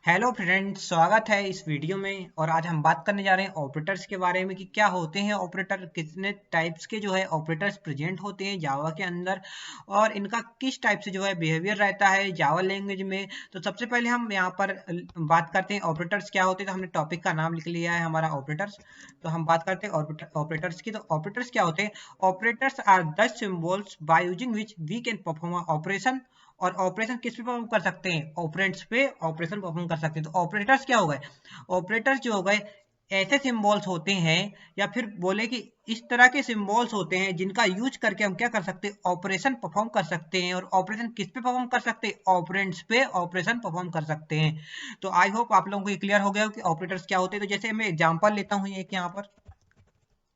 Hello friends, स्वागत है इस वीडियो में। और आज हम बात करने जा रहे हैं ऑपरेटर्स के बारे में कि क्या होते हैं ऑपरेटर, कितने टाइप्स के जो है ऑपरेटर्स प्रेजेंट होते हैं जावा के अंदर और इनका किस टाइप से जो है बिहेवियर रहता है जावा लैंग्वेज में। तो सबसे पहले हम यहाँ पर बात करते हैं ऑपरेटर्स क्या होते हैं। तो हमने टॉपिक का नाम लिख लिया है हमारा ऑपरेटर्स। तो हम बात करते हैं ऑपरेटर्स की। तो ऑपरेटर्स क्या होते हैं? Operators are the symbols by using which we can perform operation. और ऑपरेशन किस पे परफॉर्म कर सकते हैं? ऑपरेंड्स पे ऑपरेशन परफॉर्म कर सकते हैं। तो ऑपरेटर्स क्या हो गए? ऑपरेटर्स जो हो गए ऐसे सिंबल्स होते हैं, या फिर बोले कि इस तरह के सिंबल्स होते हैं जिनका यूज करके हम क्या कर सकते हैं? ऑपरेशन परफॉर्म कर सकते हैं। और ऑपरेशन किस पे परफॉर्म कर सकते हैं? ऑपरेंड्स पे ऑपरेशन परफॉर्म कर सकते हैं। तो आई होप आप लोगों को ये क्लियर हो गया हो कि ऑपरेटर्स क्या होते हैं। तो जैसे मैं एग्जांपल लेता हूँ, एक यहाँ पर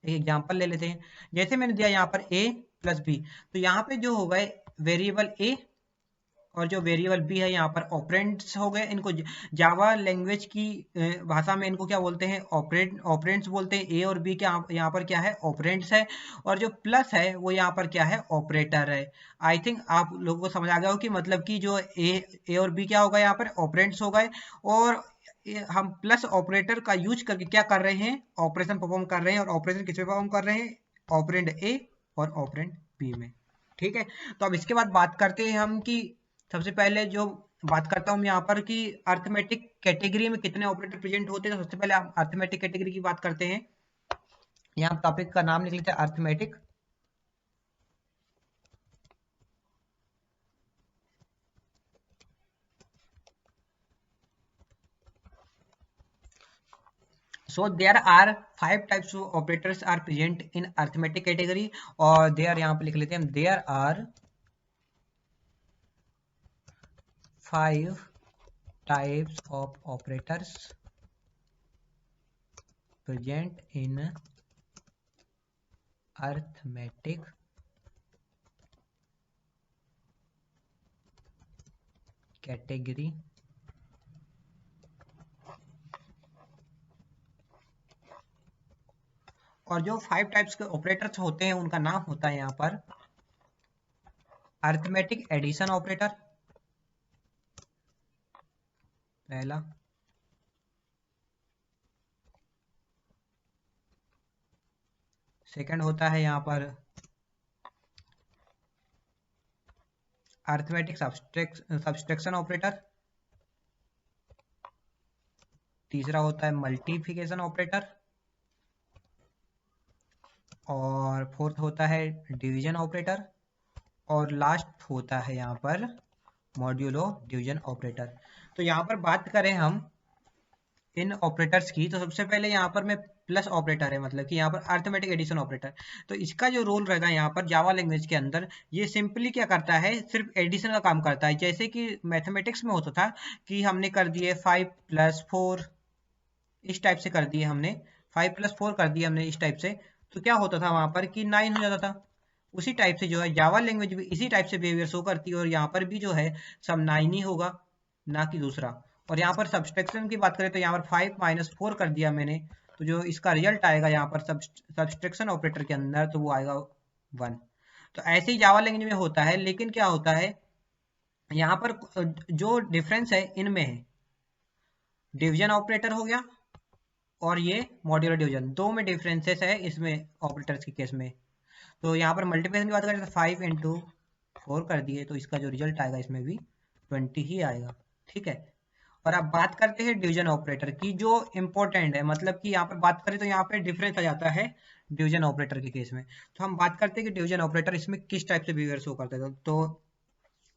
एक एग्जांपल ले लेते हैं। जैसे मैंने दिया यहाँ पर a प्लस बी, तो यहाँ पे जो हो गए वेरिएबल a और जो वेरिएबल बी है यहाँ पर ऑपरेंड्स हो गए। इनको जावा लैंग्वेज की भाषा में इनको क्या बोलते हैं? ऑपरेंड्स बोलते हैं। ए और बी क्या यहाँ पर क्या है? ऑपरेंड्स है। और जो प्लस है वो यहाँ पर क्या है? ऑपरेटर है। आई थिंक आप लोगों को समझ आ गया हो कि मतलब कि जो ए और बी क्या होगा? यहाँ पर ऑपरेंड्स हो गए। और हम प्लस ऑपरेटर का यूज करके क्या कर रहे हैं? ऑपरेशन परफॉर्म कर रहे हैं। और ऑपरेशन किस पे परफॉर्म कर रहे हैं? ऑपरेंड ए और ऑपरेंड बी में। ठीक है। तो अब इसके बाद बात करते हैं हम कि सबसे पहले जो बात करता हूँ यहाँ पर कि अर्थमेटिक कैटेगरी में कितने ऑपरेटर प्रेजेंट होते हैं। तो सबसे पहले हम अर्थमेटिक कैटेगरी की बात करते हैं। यहाँ टॉपिक का नाम लिख लेते हैं arithmetic. So there are 5 types of operators are present in arithmetic category। और there यहाँ पे लिख लेते हैं हम there are 5 types of operators present in arithmetic category। और जो 5 टाइप्स के ऑपरेटर्स होते हैं उनका नाम होता है यहाँ पर अरिथमेटिक एडिशन ऑपरेटर पहला, सेकंड होता है यहाँ पर अरिथमेटिक सब्सट्रैक्शन ऑपरेटर, तीसरा होता है मल्टीप्लिकेशन ऑपरेटर, और फोर्थ होता है डिवीजन ऑपरेटर, और लास्ट होता है यहाँ पर मॉड्यूलो डिवीजन ऑपरेटर। तो यहाँ पर बात करें हम इन ऑपरेटर्स की, तो सबसे पहले यहाँ पर मैं प्लस ऑपरेटर है, मतलब कि यहाँ पर अरिथमेटिक एडिशन ऑपरेटर। तो इसका जो रोल रहेगा यहाँ पर जावा लैंग्वेज के अंदर, ये सिंपली क्या करता है? सिर्फ एडिशन का काम करता है। जैसे कि मैथमेटिक्स में होता था कि हमने कर दिए 5+4, इस टाइप से कर दिए हमने, 5+4 कर दिए हमने इस टाइप से, तो क्या होता था वहां पर कि 9 हो जाता था। उसी टाइप से जो है जावा लैंग्वेज भी इसी टाइप से बिहेवियर शो करती है, और यहाँ पर भी जो है सब 9 ही होगा, ना कि दूसरा। और यहाँ पर सब्सट्रैक्शन की बात करें तो यहाँ पर 5-4 कर दिया मैंने, तो जो इसका रिजल्ट आएगा यहाँ पर सब्सट्रैक्शन ऑपरेटर के अंदर, तो वो आएगा 1। तो ऐसे ही जावा लैंग्वेज में होता है। लेकिन क्या होता है यहाँ पर जो डिफरेंस है इनमें है, डिवीजन ऑपरेटर हो गया और ये मॉड्यूलर डिवीजन, दो में डिफरेंसेस है इसमें ऑपरेटर्स के केस में। तो यहाँ पर मल्टीप्लिकेशन की बात करें तो 5×4 कर दिए, तो इसका जो रिजल्ट आएगा इसमें भी 20 ही आएगा। ठीक है। और अब बात करते हैं डिवीजन ऑपरेटर की, जो इंपॉर्टेंट है। मतलब कि यहाँ पर बात करें तो यहाँ पे डिफरेंस आ जाता है डिवीजन ऑपरेटर के केस में। तो हम बात करते हैं कि डिवीजन ऑपरेटर इसमें किस टाइप से बिहेवियर शो करता है। तो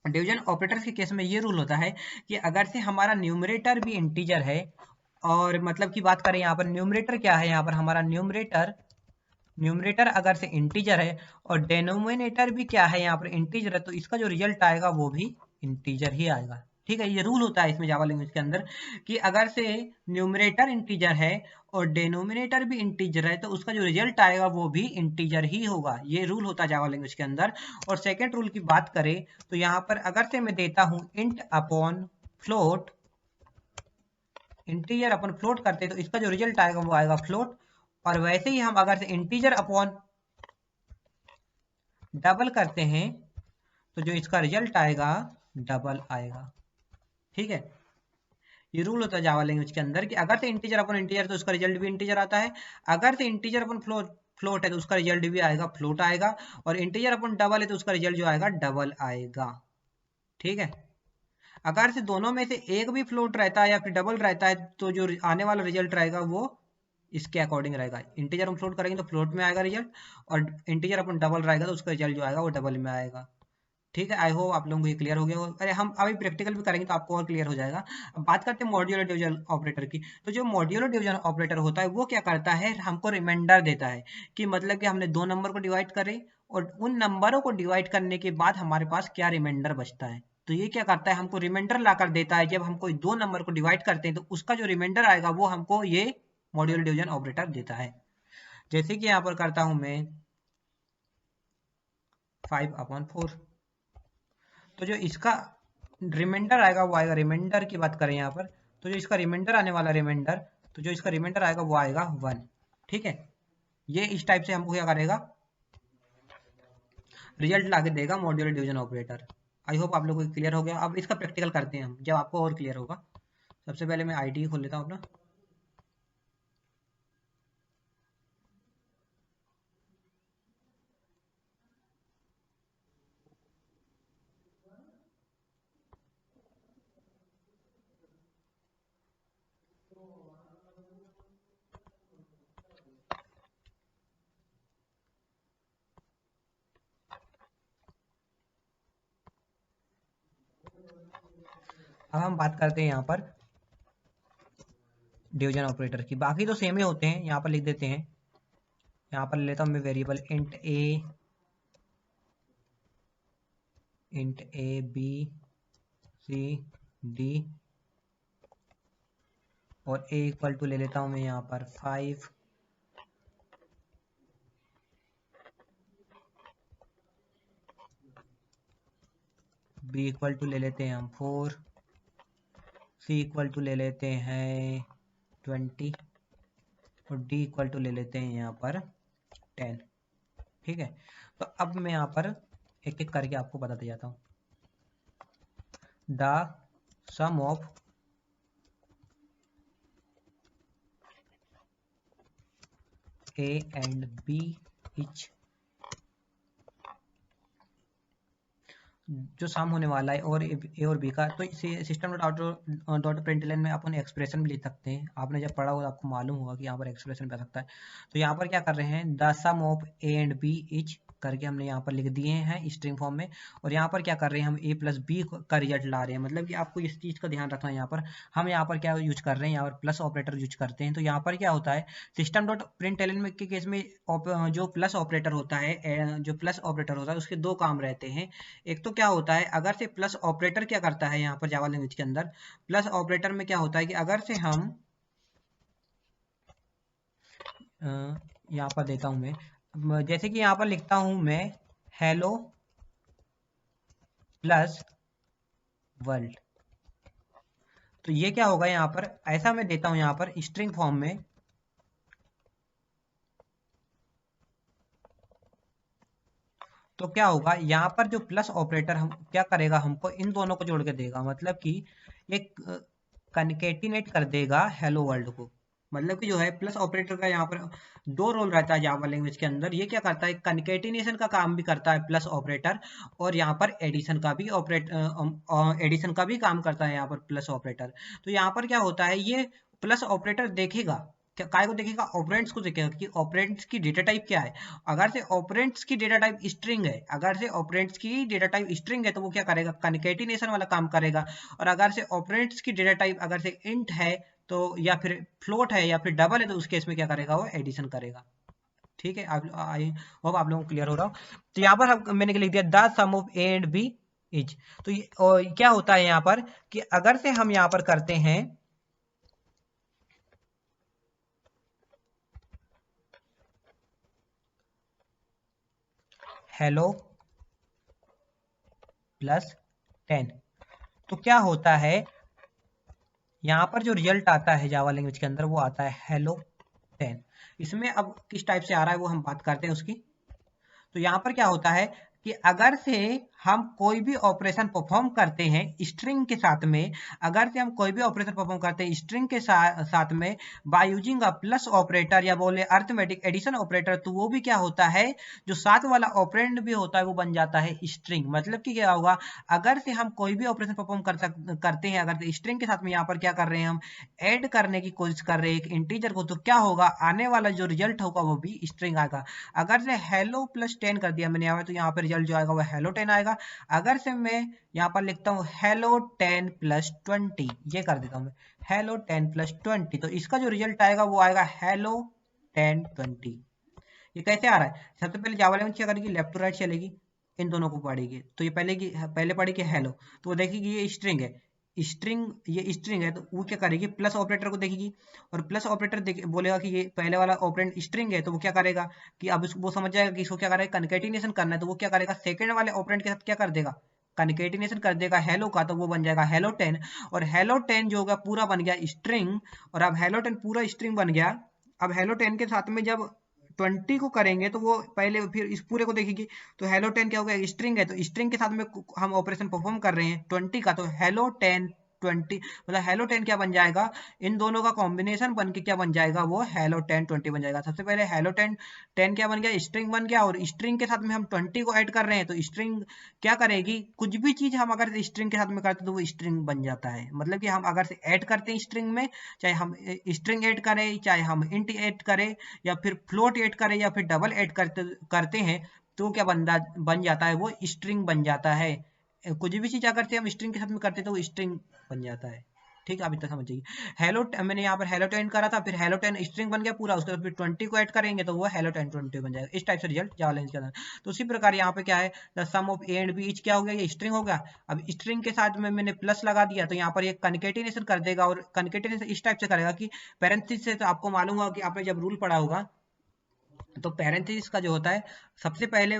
डिवीजन ऑपरेटर्स के केस में ये रूल होता है कि अगर से हमारा न्यूमरेटर भी इंटीजर है, और मतलब की बात करें यहाँ पर न्यूमरेटर क्या है, यहाँ पर हमारा न्यूमरेटर अगर से इंटीजर है और डेनोमिनेटर भी क्या है, यहाँ पर इंटीजर है, तो इसका जो रिजल्ट आएगा वो भी इंटीजर ही आएगा। ठीक है। ये रूल होता है इसमें जावा लैंग्वेज के अंदर कि अगर से न्यूमरेटर इंटीजर है और डेनोमिनेटर भी इंटीजर है, तो उसका जो रिजल्ट आएगा वो भी इंटीजर ही होगा। ये रूल होता है जावा लैंग्वेज के अंदर। और सेकेंड रूल की बात करें तो यहाँ पर अगर से मैं देता हूं इंट अपॉन फ्लोट, इंटीजर अपन फ्लोट करते हैं, तो इसका जो रिजल्ट आएगा वो आएगा फ्लोट। और वैसे ही हम अगर से इंटीजर अपॉन डबल करते हैं, तो जो इसका रिजल्ट आएगा डबल आएगा। ठीक है। ये रूल होता है जावा लैंग्वेज के अंदर कि अगर से इंटीजर अपन इंटीजर तो उसका रिजल्ट भी इंटीजर आता है, अगर से इंटीजर अपन फ्लोट है तो उसका रिजल्ट भी आएगा फ्लोट आएगा, और इंटीजर अपन डबल है तो उसका रिजल्ट जो आएगा डबल आएगा। ठीक है, अगर से दोनों में से एक भी फ्लोट रहता है या फिर डबल रहता है तो जो आने वाला रिजल्ट रहेगा वो इसके अकॉर्डिंग रहेगा। इंटीजर हम फ्लोट करेंगे तो फ्लोट में आएगा रिजल्ट, और इंटीजर अपन डबल रहेगा तो उसका रिजल्ट जो आएगा वो डबल में आएगा। ठीक है, आई होप आप लोगों को ये क्लियर हो गया हो। अरे हम अभी प्रैक्टिकल भी करेंगे तो आपको और क्लियर हो जाएगा। अब बात करते हैं मॉड्यूलर डिवीजन ऑपरेटर की। तो जो मॉड्यूलर डिवीजन ऑपरेटर होता है वो क्या करता है, हमको रिमाइंडर देता है कि मतलब कि हमने दो नंबर को डिवाइड करे और उन नंबरों को डिवाइड करने के बाद हमारे पास क्या रिमाइंडर बचता है। तो ये क्या करता है, हमको रिमाइंडर ला कर देता है। जब हम कोई दो नंबर को डिवाइड करते हैं तो उसका जो रिमाइंडर आएगा वो हमको ये मॉड्यूलर डिवीजन ऑपरेटर देता है। जैसे कि यहाँ पर करता हूं मैं 5/4, तो जो इसका रिमाइंडर आएगा वो आएगा, रिमाइंडर की बात करें यहाँ पर, तो जो इसका रिमाइंडर आने वाला रिमाइंडर, तो जो इसका रिमाइंडर आएगा वो आएगा 1। ठीक है, ये इस टाइप से हमको क्या करेगा, रिजल्ट लाके देगा modular division operator. I hope आप लोगों को क्लियर हो गया। अब इसका प्रैक्टिकल करते हैं हम, जब आपको और क्लियर होगा। सबसे पहले मैं आईडी खोल लेता हूँ अपना। अब हम बात करते हैं यहाँ पर डिवीजन ऑपरेटर की। बाकी तो सेम ही होते हैं, यहाँ पर लिख देते हैं। यहाँ पर ले लेता हूँ मैं variable int A B C D, और ए इक्वल टू ले लेता हूँ मैं यहाँ पर 5, बी इक्वल टू ले लेते हैं हम 4, सी इक्वल टू ले लेते हैं 20, और डी इक्वल टू ले लेते हैं यहाँ पर 10। ठीक है, तो अब मैं यहाँ पर एक एक करके आपको बताते जाता हूँ। The sum of A and B is, जो सम होने वाला है और ए और बी का, तो इसे सिस्टम डॉट प्रिंटलन में अपन एक्सप्रेशन भी लिख सकते हैं। आपने जब पढ़ा होगा आपको मालूम होगा कि यहाँ पर एक्सप्रेशन भी आ सकता है। तो यहाँ पर क्या कर रहे हैं, the sum of A and B is करके हमने यहाँ पर लिख दिए हैं स्ट्रिंग फॉर्म में, और यहाँ पर क्या कर रहे हैं, हम ए प्लस बी का रिजल्ट ला रहे हैं। मतलब कि आपको इस चीज़ का ध्यान रखना है। यहाँ पर हम यहाँ पर क्या यूज कर रहे हैं, यहाँ पर प्लस ऑपरेटर यूज करते हैं। तो यहाँ पर क्या होता है, सिस्टम डॉट प्रिंटलन में के केस में जो प्लस ऑपरेटर होता है, जो प्लस ऑपरेटर होता है उसके दो काम रहते हैं। एक तो क्या होता है, अगर से प्लस ऑपरेटर क्या करता है, यहाँ पर जावा लैंग्वेज के अंदर प्लस ऑपरेटर में क्या होता है कि अगर से हम यहाँ पर देता हूं मैं, जैसे कि यहाँ पर लिखता हूं मैं हेलो प्लस वर्ल्ड, तो ये क्या होगा, यहाँ पर ऐसा मैं देता हूं यहाँ पर स्ट्रिंग फॉर्म में, तो क्या होगा, यहाँ पर जो प्लस ऑपरेटर हम क्या करेगा, हमको इन दोनों को जोड़ के देगा। मतलब कि एक कनकेटिनेट कर देगा हेलो वर्ल्ड को। मतलब कि जो है प्लस ऑपरेटर का यहाँ पर दो रोल रहता है जावा लैंग्वेज के अंदर। ये क्या करता है, कनकेटिनेशन का काम भी करता है प्लस ऑपरेटर, और यहाँ पर एडिशन का भी काम करता है यहाँ पर प्लस ऑपरेटर। तो यहाँ पर क्या होता है, ये प्लस ऑपरेटर देखेगा, क्या काय को देखेगा, ऑपरेंड्स को देखेगा कि ऑपरेंड्स की डेटा टाइप क्या है। अगर से ऑपरेंड्स की डेटा टाइप स्ट्रिंग है, अगर से ऑपरेंड्स की डेटा टाइप स्ट्रिंग है तो वो क्या करेगा, कनकेटिनेशन वाला काम करेगा। और अगर से ऑपरेंड्स की डेटा टाइप अगर से इंट है तो, या फिर फ्लोट है, या फिर डबल है, तो उस केस में क्या करेगा, वो एडिशन करेगा। ठीक है, आप आई होप आप लोगों को क्लियर हो रहा हो। तो यहाँ पर मैंने लिख दिया the sum of A and B is. तो क्या होता है यहाँ पर कि अगर से हम यहाँ पर करते हैं हेलो प्लस 10, तो क्या होता है, यहाँ पर जो रिजल्ट आता है जावा लैंग्वेज के अंदर वो आता है हेलो 10। इसमें अब किस टाइप से आ रहा है वो हम बात करते हैं उसकी। तो यहाँ पर क्या होता है कि अगर से हम कोई भी ऑपरेशन परफॉर्म करते हैं स्ट्रिंग के साथ में, अगर से हम कोई भी ऑपरेशन परफॉर्म करते हैं स्ट्रिंग के साथ में by using a plus operator या बोले अरिथमेटिक एडिशन ऑपरेटर, तो वो भी क्या होता है, जो साथ वाला ऑपरेंड भी होता है वो बन जाता है स्ट्रिंग। मतलब कि क्या होगा, अगर से हम कोई भी ऑपरेशन परफॉर्म करते हैं, अगर स्ट्रिंग के साथ में यहाँ पर क्या कर रहे हैं, हम ऐड करने की कोशिश कर रहे हैं एक इंटीजर को, तो क्या होगा, आने वाला जो रिजल्ट होगा वो भी स्ट्रिंग आएगा। अगर से हेलो प्लस 10 कर दिया मैंने यहाँ पे, तो यहाँ पे रिजल्ट जो आएगा वो हेलो 10 आएगा। अगर से मैं यहाँ पर लिखता हूँ हेलो 10 प्लस 20, ये कर देता हूँ मैं, हेलो 10 प्लस 20, तो इसका जो रिजल्ट आएगा वो आएगा हेलो 10 20। ये कैसे आ रहा है, सबसे पहले जावा लैंग्वेज क्या करेगी, लेफ्ट टू राइट चलेगी, इन दोनों को पढ़ेगी। तो ये पहले पढ़ेगी हेलो, तो वो देखेगी ये स्ट्रिंग है, ये स्ट्रिंग है, तो वो क्या करेगी, प्लस ऑपरेटर को देखेगी, और प्लस ऑपरेटर बोलेगा कि ये पहले वाला ऑपरेंड स्ट्रिंग है, तो वो क्या करेगा कि अब वो समझ जाएगा कि इसको क्या करेगा, कनकेटिनेशन करना है, तो वो क्या करेगा, सेकंड वाले ऑपरेंड के साथ क्या कर देगा, कनकेटिनेशन कर देगा हेलो का, तो वो बन जाएगा हेलो 10, और हेलो 10 जो होगा पूरा बन गया स्ट्रिंग। और अब हेलो 10 पूरा स्ट्रिंग बन गया, अब हेलो 10 के साथ में जब 20 को करेंगे तो वो पहले फिर इस पूरे को देखेगी, तो हेलो 10 क्या हो गया, स्ट्रिंग है, तो स्ट्रिंग के साथ में हम ऑपरेशन परफॉर्म कर रहे हैं 20 का, तो हेलो 10 20 मतलब हेलो 10 क्या बन जाएगा, इन दोनों का कॉम्बिनेशन बन के क्या बन जाएगा, वो हेलो 10 20 बन जाएगा। सबसे पहले हेलो 10 10 क्या बन गया, स्ट्रिंग बन गया, और स्ट्रिंग के साथ में हम 20 को ऐड कर रहे हैं, तो स्ट्रिंग क्या करेगी, कुछ भी चीज हम अगर स्ट्रिंग के साथ में करते हैं तो वो स्ट्रिंग बन जाता है। मतलब कि हम अगर से ऐड करते हैं स्ट्रिंग में, चाहे हम स्ट्रिंग ऐड करें, चाहे हम इंट ऐड करें, या फिर फ्लोट ऐड करें, या फिर डबल ऐड करते हैं, तो क्या बन जाता है, वो स्ट्रिंग बन जाता है। कुछ भी चीज अगर से हम स्ट्रिंग के साथ में करते हैं तो वो स्ट्रिंग बन जाता है। ठीक है, आप इतना समझ जाइए। हेलो मैंने यहाँ पर हेलो 10 करा था, फिर हेलो 10 स्ट्रिंग बन गया पूरा, उसके बाद फिर 20 को ऐड करेंगे तो वो हेलो 10 20 बन जाएगा। इस टाइप से रिजल्ट जावा लैंग्वेज के अंदर। तो उसी प्रकार यहाँ पे क्या है, the sum of A and B is क्या हो गया, ये स्ट्रिंग हो गया। अब स्ट्रिंग के साथ में मैंने प्लस लगा दिया, तो यहाँ पर ये कनकेटिनेशन कर देगा, और कनकेटिनेशन इस टाइप से करेगा कि पैरेंथेसिस से, तो आपको मालूम होगा कि आपने जब रूल पढ़ा होगा, तो पैरेंथेसिस का जो होता है सबसे पहले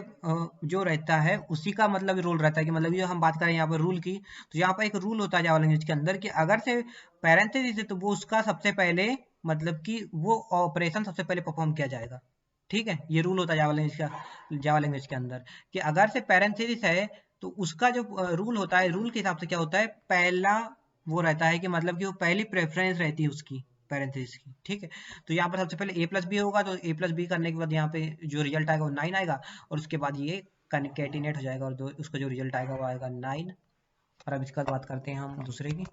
जो रहता है उसी का मतलब रोल रहता है, कि मतलब ये हम बात करें यहाँ पर रूल की, तो यहाँ पर एक रूल होता है जावा लैंग्वेज के अंदर कि अगर से पैरेंथेसिस है तो वो उसका सबसे पहले मतलब कि वो ऑपरेशन सबसे पहले परफॉर्म किया जाएगा। ठीक है, ये रूल होता है जावा लैंग्वेज के अंदर, कि अगर से पैरेंथेसिस है तो उसका जो रूल होता है, रूल के हिसाब से क्या होता है, पहला वो रहता है कि मतलब कि वो पहली प्रेफरेंस रहती है उसकी पैरेंथेसिस की। ठीक है, तो यहाँ पर सबसे पहले ए प्लस बी होगा, तो ए प्लस बी करने के बाद यहाँ पे जो रिजल्ट आएगा वो 9 आएगा, और उसके बाद ये कनकेटिनेट हो जाएगा, और उसका जो रिजल्ट आएगा वो आएगा 9। और अब इसका बात करते हैं हम दूसरे की।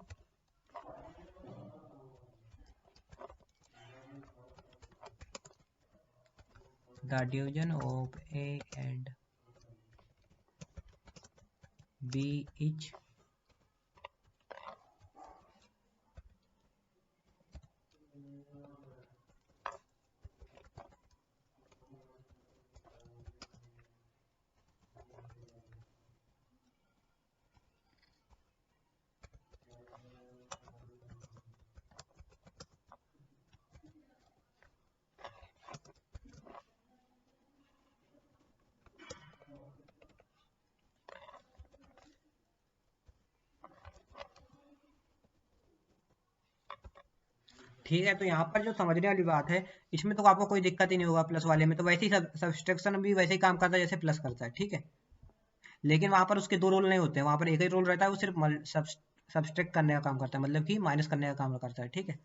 The division of A and B is ठीक है, तो यहाँ पर जो समझने वाली बात है, इसमें तो आपको कोई दिक्कत ही नहीं होगा, प्लस वाले में तो वैसे ही सब्सट्रैक्शन भी वैसे ही काम करता है जैसे प्लस करता है। ठीक है, लेकिन वहां पर उसके दो रोल नहीं होते हैं, वहां पर एक ही रोल रहता है, वो सिर्फ सब्सट्रैक्ट करने का काम करता है, मतलब कि माइनस करने का काम करता है। ठीक है,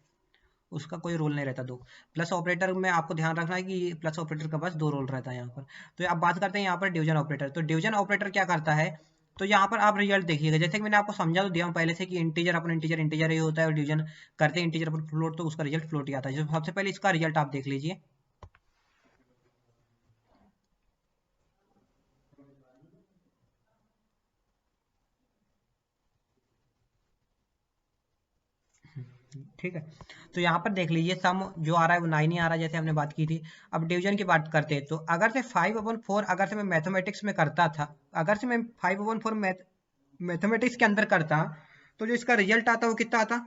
उसका कोई रोल नहीं रहता दो। प्लस ऑपरेटर में आपको ध्यान रखना है कि प्लस ऑपरेटर का बस दो रोल रहता है यहाँ पर। तो अब बात करते हैं यहाँ पर डिवीजन ऑपरेटर। तो डिवीजन ऑपरेटर क्या करता है, तो यहाँ पर आप रिजल्ट देखिएगा, जैसे कि मैंने आपको समझा तो दिया हूँ पहले से कि इंटीजर अपन इंटीजर ही होता है, और डिवीजन करते हैं इंटीजर पर फ्लोट, तो उसका रिजल्ट फ्लोट ही आता है। सबसे पहले इसका रिजल्ट आप देख लीजिए। ठीक है, तो यहाँ पर देख लीजिए सम जो आ रहा है वो 9 ही आ रहा है, जैसे हमने बात की थी। अब डिवीजन की बात करते हैं, तो अगर से 5/4 अगर से मैं मैथमेटिक्स में करता था, अगर से मैं 5/4 मैथमेटिक्स के अंदर करता, तो जो इसका रिजल्ट आता वो कितना आता,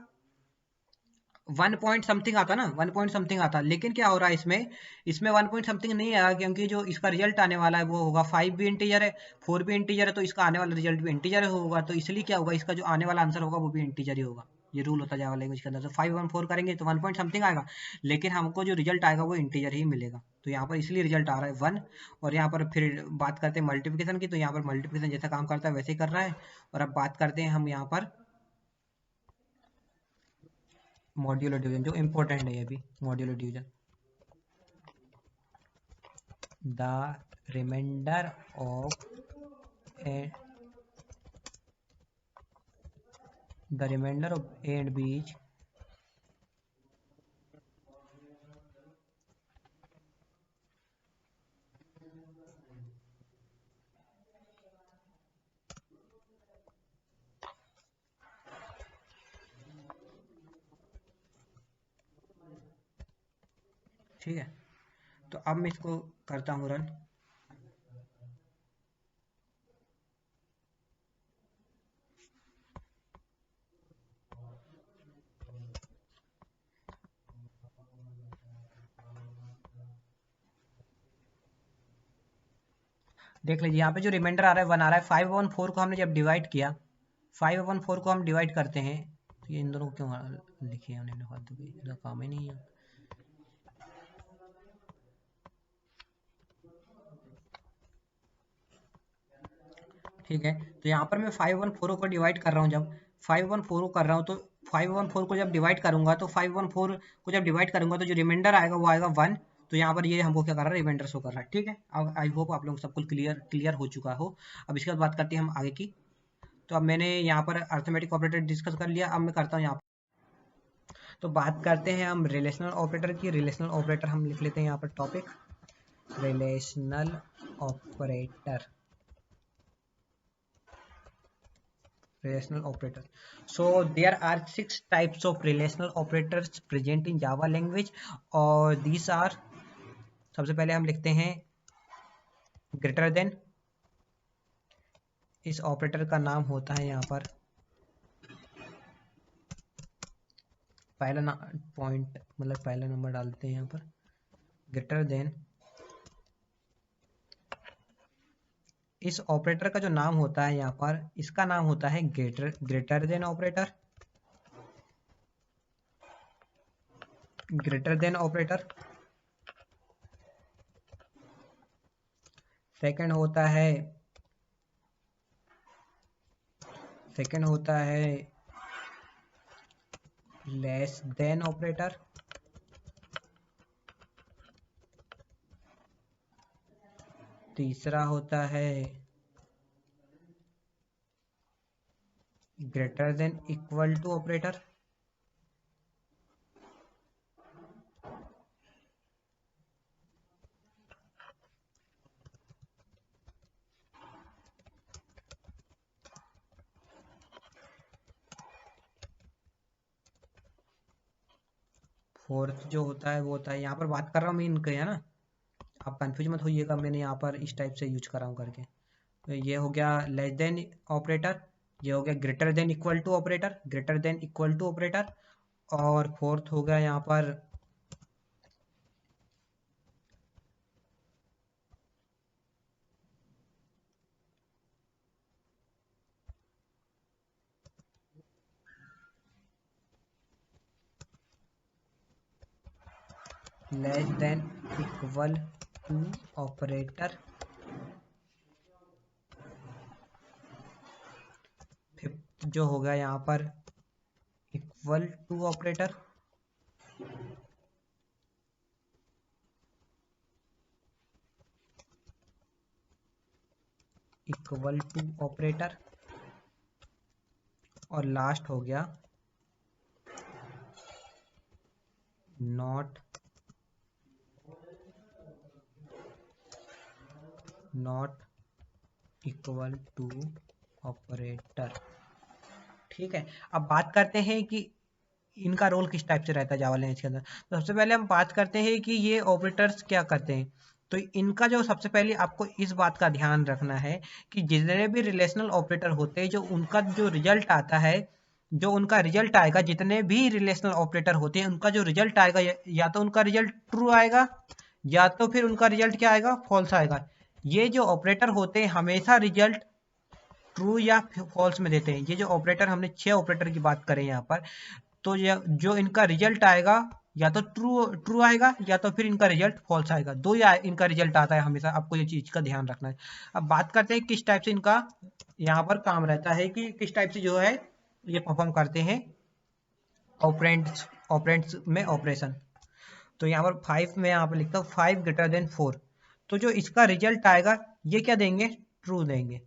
1 पॉइंट समथिंग आता ना, 1 पॉइंट समथिंग आता। लेकिन क्या हो रहा है इसमें 1 पॉइंट समथिंग नहीं आया, क्योंकि जो इसका रिजल्ट आने वाला है वो होगा 5 भी इंटीजर है, 4 भी इंटीजर है, तो इसका आने वाला रिजल्ट भी इंटीजर होगा, तो इसलिए क्या होगा, इसका जो आने वाला आंसर होगा वो भी इंटीजर ही होगा। ये रूल होता है जावा लैंग्वेज के अंदर। तो 514 करेंगे तो 1 पॉइंट समथिंग आएगा, लेकिन हमको जो रिजल्ट आएगा वो इंटीजर ही मिलेगा। तो यहाँ पर इसलिए रिजल्ट आ रहा है 1। और यहाँ पर फिर बात करते हैं मल्टीप्लिकेशन की, तो यहाँ पर मल्टीप्लिकेशन जैसा काम करता है वैसे ही कर रहा है। और अब बात करते हैं हम यहाँ पर मॉड्यूलर डिवीजन, जो इम्पोर्टेंट है ये भी। Modular division, the remainder of the remainder of A and B is ठीक है। तो अब मैं इसको करता हूँ रन। देख लीजिए यहाँ पे जो रिमाइंडर आ रहा है 1 आ रहा है। 5/4 को हमने जब डिवाइड किया, 5/4 को हम डिवाइड करते हैं, तो ये इन दोनों को क्यों लिखे हमने, फालतू की, इनका काम ही नहीं है। ठीक है, तो यहाँ पर मैं 5/4 को डिवाइड कर रहा हूँ। जब 5/4 को कर रहा हूँ तो 5/4 को जब डिवाइड करूंगा, तो 5/4 को जब डिवाइड करूंगा तो जो रिमाइंडर आएगा वो आएगा 1। तो यहाँ पर ये हमको क्या कर रहा है, रिमाइंडर शो कर रहा है। ठीक है, अब आई होप आप लोग सब कुछ क्लियर हो चुका हो। अब इसके बाद बात करते हैं हम आगे की। तो अब मैंने यहाँ पर अरिथमेटिक ऑपरेटर डिस्कस कर लिया, अब मैं करता हूँ यहाँ पर। तो बात करते हैं हम रिलेशनल ऑपरेटर की। रिलेशनल ऑपरेटर हम लिख लेते हैं यहाँ पर topic, relational operator. Relational operator. So there are 6 types of relational operators present in Java language, और these are, सबसे पहले हम लिखते हैं ग्रेटर देन। इस ऑपरेटर का नाम होता है यहाँ पर पहला पॉइंट, मतलब पहला नंबर डालते हैं यहाँ पर ग्रेटर देन। इस ऑपरेटर का जो नाम होता है यहाँ पर, इसका नाम होता है greater than operator. Greater than operator. Second होता है लेस देन ऑपरेटर। तीसरा होता है greater than equal to operator. Fourth जो होता है वो होता है, यहाँ पर बात कर रहा हूँ मैं इनके, है ना, आप कंफ्यूज मत होइएगा, मैंने यहाँ पर इस टाइप से यूज करा हूँ करके। तो ये हो गया लेस देन ऑपरेटर, ये हो गया greater than equal to operator, greater than equal to operator, और फोर्थ हो गया यहाँ पर less than equal to operator. Fifth जो हो गया यहाँ पर equal to operator. Equal to operator, और लास्ट हो गया नॉट इक्वल टू ऑपरेटर। ठीक है, अब बात करते हैं कि इनका रोल किस टाइप से रहता है जावा लैंग्वेज के अंदर। तो सबसे पहले हम बात करते हैं कि ये ऑपरेटर्स क्या करते हैं। तो इनका जो सबसे पहले आपको इस बात का ध्यान रखना है कि जितने भी रिलेशनल ऑपरेटर होते हैं, जो उनका जो रिजल्ट आता है, जो उनका रिजल्ट आएगा, जितने भी रिलेशनल ऑपरेटर होते हैं उनका जो रिजल्ट आएगा, या तो उनका रिजल्ट ट्रू आएगा या तो फिर उनका रिजल्ट क्या आएगा, फॉल्स आएगा। ये जो ऑपरेटर होते हैं हमेशा रिजल्ट ट्रू या फॉल्स में देते हैं। ये जो ऑपरेटर हमने 6 ऑपरेटर की बात करें यहाँ पर, तो ये जो इनका रिजल्ट आएगा या तो ट्रू ट्रू आएगा या तो फिर इनका रिजल्ट फॉल्स आएगा, दो या इनका रिजल्ट आता है हमेशा, आपको ये चीज का ध्यान रखना है। अब बात करते हैं किस टाइप से इनका यहाँ पर काम रहता है, कि किस टाइप से जो है ये परफॉर्म करते हैं ऑपरेंड्स ऑपरेंड्स में ऑपरेशन। तो यहाँ पर 5 में यहाँ पर लिखता हूँ 5 ग्रेटर देन 4, तो जो इसका रिजल्ट आएगा ये क्या देंगे, ट्रू देंगे।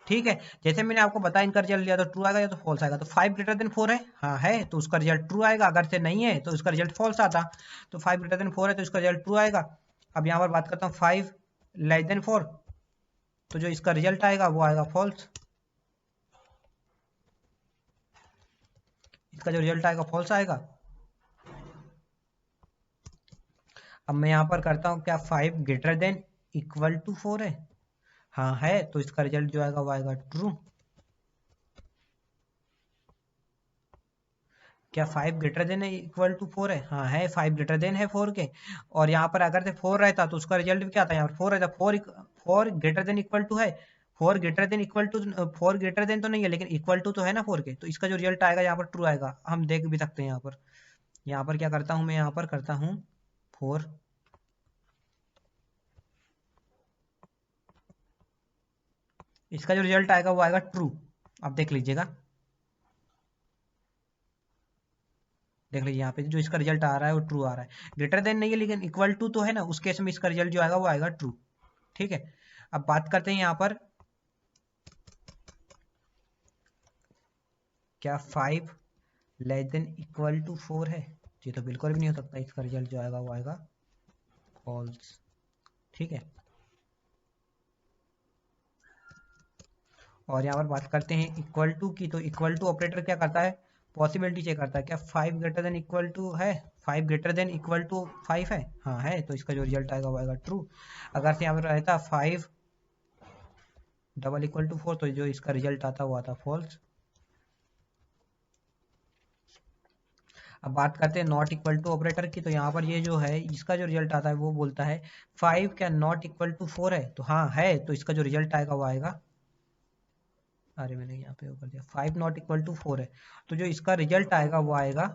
ठीक है, जैसे मैंने आपको बताया इनका रिजल्ट लिया तो ट्रू आएगा या तो फॉल्स आएगा। तो 5 ग्रेटर देन 4 है, हाँ है, तो उसका रिजल्ट ट्रू आएगा। अगर से नहीं है तो उसका रिजल्ट फॉल्स आता। तो 5 ग्रेटर देन 4 है तो इसका रिजल्ट ट्रू आएगा। अब यहाँ पर बात करता हूँ 5 लेस देन 4, तो जो इसका रिजल्ट आएगा वो आएगा फॉल्स। इसका जो रिजल्ट आएगा फॉल्स आएगा। अब मैं यहाँ पर करता हूँ क्या 5 ग्रेटर देन इक्वल टू 4 है, हाँ है, तो इसका रिजल्ट जो आएगा वो आएगा ट्रू। क्या 5 ग्रेटर देन इक्वल टू 4 है, हाँ है, 5 ग्रेटर देन है 4 के। और यहाँ पर अगर से 4 रहता तो उसका रिजल्ट भी क्या आता है, यहाँ पर 4 रहता, 4 ग्रेटर देन इक्वल टू है, 4 greater than equal to, 4 greater than तो नहीं है लेकिन इक्वल टू तो है ना 4 के, तो इसका जो रिजल्ट आएगा यहाँ पर ट्रू आएगा। हम देख भी सकते हैं यहाँ पर, यहाँ पर क्या करता हूँ मैं, यहाँ पर करता हूँ 4, इसका जो रिजल्ट आएगा वो आएगा ट्रू। आप देख लीजिएगा, देख लीजिए यहाँ पे जो इसका रिजल्ट आ रहा है वो ट्रू आ रहा है। ग्रेटर देन नहीं है लेकिन इक्वल टू तो है ना, उस केस में इसका रिजल्ट जो आएगा वो आएगा ट्रू। ठीक है, अब बात करते हैं यहाँ पर क्या 5 लेस देन इक्वल टू 4 है, ये तो बिल्कुल भी नहीं हो सकता, इसका रिजल्ट जो आएगा वो आएगा फॉल्स। ठीक है, और यहाँ पर बात करते हैं इक्वल टू की, तो इक्वल टू ऑपरेटर क्या करता है, पॉसिबिलिटी चेक करता है। क्या 5 ग्रेटर देन इक्वल टू है, 5 ग्रेटर देन इक्वल टू 5 है, हाँ है, तो इसका जो रिजल्ट आएगा वो आएगा ट्रू। अगर से यहाँ पर रहता 5 डबल इक्वल टू 4, तो जो इसका रिजल्ट आता वो आता फॉल्स। अब बात करते हैं नॉट इक्वल टू ऑपरेटर की, तो यहाँ पर ये जो है इसका जो रिजल्ट आता है वो बोलता है 5 क्या नॉट इक्वल टू 4 है, तो हाँ है, तो इसका जो रिजल्ट आएगा वो आएगा, अरे मैंने यहाँ पे वो कर दिया, 5 नॉट इक्वल टू 4 है, तो जो इसका रिजल्ट आएगा वो आएगा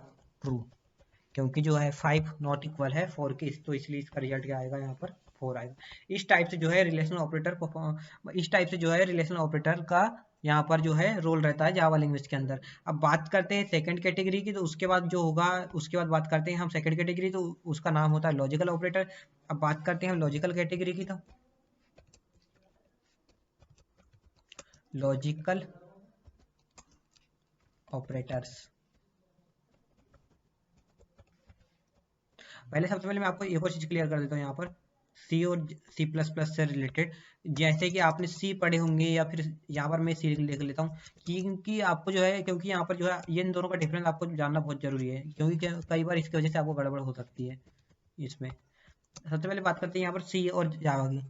ट्रू, क्योंकि जो है 5 नॉट इक्वल है 4 के, तो इसलिए इसका रिजल्ट क्या आएगा यहाँ पर 4 आएगा। इस टाइप से जो है रिलेशनल ऑपरेटर, इस टाइप से जो है रिलेशनल ऑपरेटर का यहाँ पर जो है रोल रहता है जावा लैंग्वेज के अंदर। अब बात करते हैं सेकंड कैटेगरी की, तो उसके बाद जो होगा, उसके बाद बात करते हैं हम सेकंड कैटेगरी, तो उसका नाम होता है लॉजिकल ऑपरेटर। अब बात करते हैं हम लॉजिकल कैटेगरी की, तो लॉजिकल ऑपरेटर्स, पहले सबसे पहले मैं आपको एक और चीज क्लियर कर देता हूँ यहाँ पर, सी और सी प्लस प्लस से रिलेटेड, जैसे कि आपने सी पढ़े होंगे या फिर यहाँ पर मैं सी लिख लेता हूँ, क्योंकि आपको जो है, क्योंकि यहाँ पर जो है ये इन दोनों का डिफरेंस आपको जानना बहुत जरूरी है, क्योंकि कई बार इसकी वजह से आपको गड़बड़ हो सकती है इसमें। सबसे पहले बात करते हैं यहाँ पर सी और जावा की।